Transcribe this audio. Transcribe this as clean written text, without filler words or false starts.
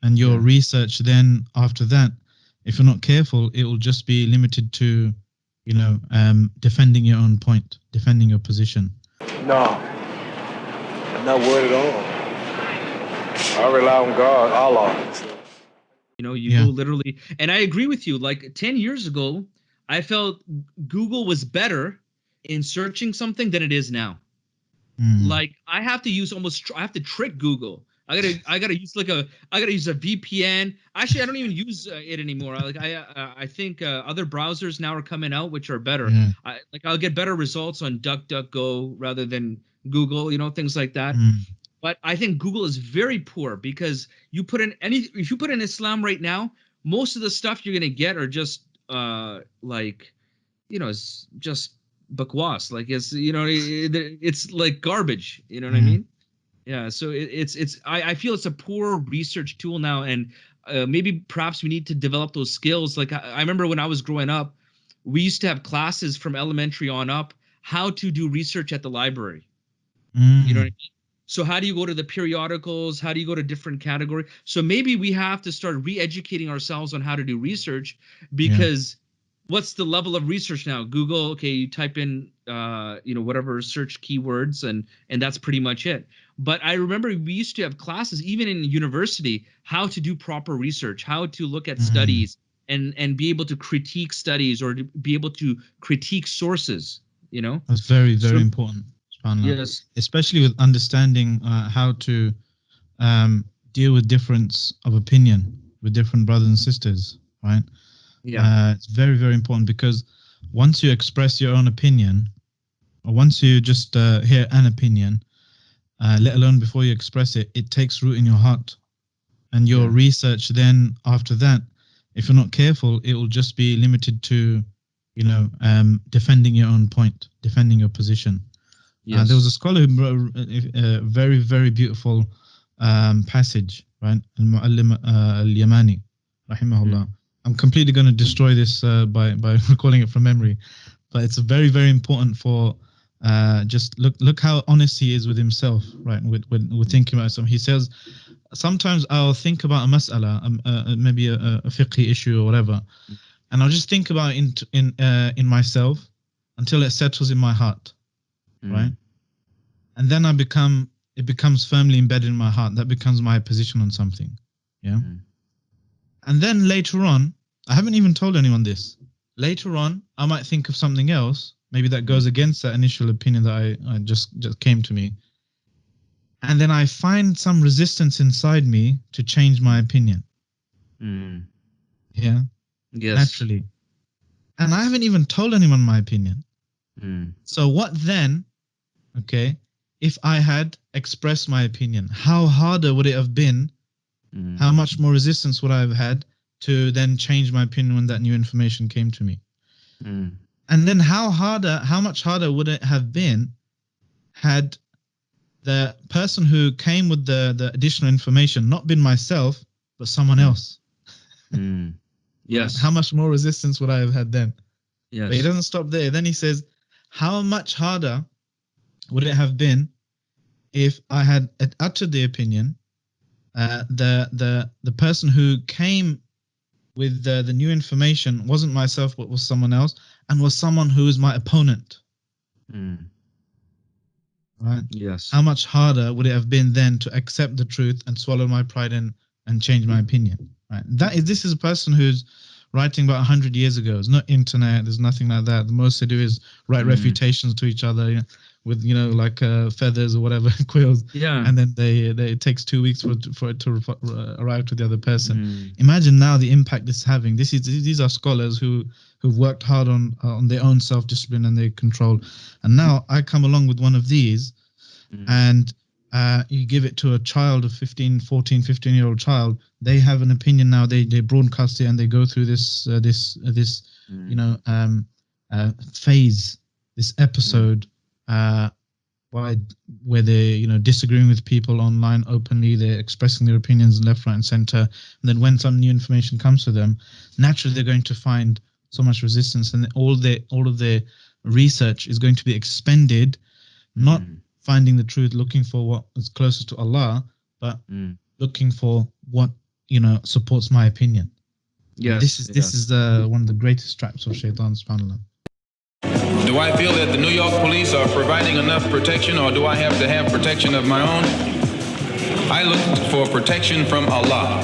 and your research then after that, if you're not careful, it will just be limited to, defending your own point, defending your position. No, I'm not worried at all. I rely on God, Allah. You literally, and I agree with you. Like 10 years ago, I felt Google was better in searching something than it is now. Like I have to trick Google. I gotta use a VPN. Actually, I don't even use it anymore. I think other browsers now are coming out which are better. I'll get better results on DuckDuckGo rather than Google. Things like that. But I think Google is very poor because if you put in Islam right now, most of the stuff you're gonna get are just it's just bakwas. Like it's like garbage. You know what I mean? Yeah. So I feel it's a poor research tool now, and maybe perhaps we need to develop those skills. Like I remember when I was growing up, we used to have classes from elementary on up how to do research at the library. You know what I mean? So how do you go to the periodicals? How do you go to different categories? So maybe we have to start re-educating ourselves on how to do research, because what's the level of research now? Google, okay, you type in whatever search keywords and that's pretty much it. But I remember we used to have classes even in university how to do proper research, how to look at studies and be able to critique studies or to be able to critique sources, That's very, very important. Yes. Especially with understanding how to deal with difference of opinion with different brothers and sisters, right? Yeah. It's very, very important, because once you express your own opinion, or once you just hear an opinion, let alone before you express it, it takes root in your heart. And your research then after that, if you're not careful, it will just be limited to, defending your own point, defending your position. There was a scholar who wrote a very, very beautiful passage, right? Al-Mu'allim al-Yamani, rahimahullah. I'm completely going to destroy this by recalling it from memory, but it's very, very important for just look how honest he is with himself, right? When we're thinking about something, he says, sometimes I'll think about a mas'ala, maybe a fiqhi issue or whatever, and I'll just think about it in myself until it settles in my heart. Right, and then it becomes firmly embedded in my heart. That becomes my position on something, and then later on, I haven't even told anyone this. Later on, I might think of something else, maybe that goes against that initial opinion that I just came to me, and then I find some resistance inside me to change my opinion. Yes. Naturally, and I haven't even told anyone my opinion. So what then? Okay, if I had expressed my opinion, how harder would it have been? How much more resistance would I have had to then change my opinion when that new information came to me? And then how much harder would it have been had the person who came with the additional information not been myself, but someone else? Yes. How much more resistance would I have had then? Yes. But he doesn't stop there. Then he says, how much harder would it have been if I had uttered the opinion, the person who came with the new information wasn't myself but was someone else, and was someone who is my opponent? Right? Yes. How much harder would it have been then to accept the truth and swallow my pride and change my opinion? Right? This is a person who's writing about 100 years ago. There's no internet. There's nothing like that. The most they do is write refutations to each other, with like feathers or whatever, quills. Yeah. And then it takes 2 weeks for it to arrive to the other person. Imagine now the impact this is having. These are scholars who've worked hard on their own self-discipline and their control. And now I come along with one of these, and you give it to a child of 15-year-old child. They have an opinion now. They broadcast it and they go through this phase, this episode, where they're disagreeing with people online openly. They're expressing their opinions left, right, and center. And then when some new information comes to them, naturally they're going to find so much resistance, and all of their research is going to be expended, not finding the truth, looking for what is closest to Allah, but looking for what supports my opinion. Yes. This is one of the greatest traps of shaitan, subhanAllah. Do I feel that the New York police are providing enough protection, or do I have to have protection of my own? I look for protection from Allah.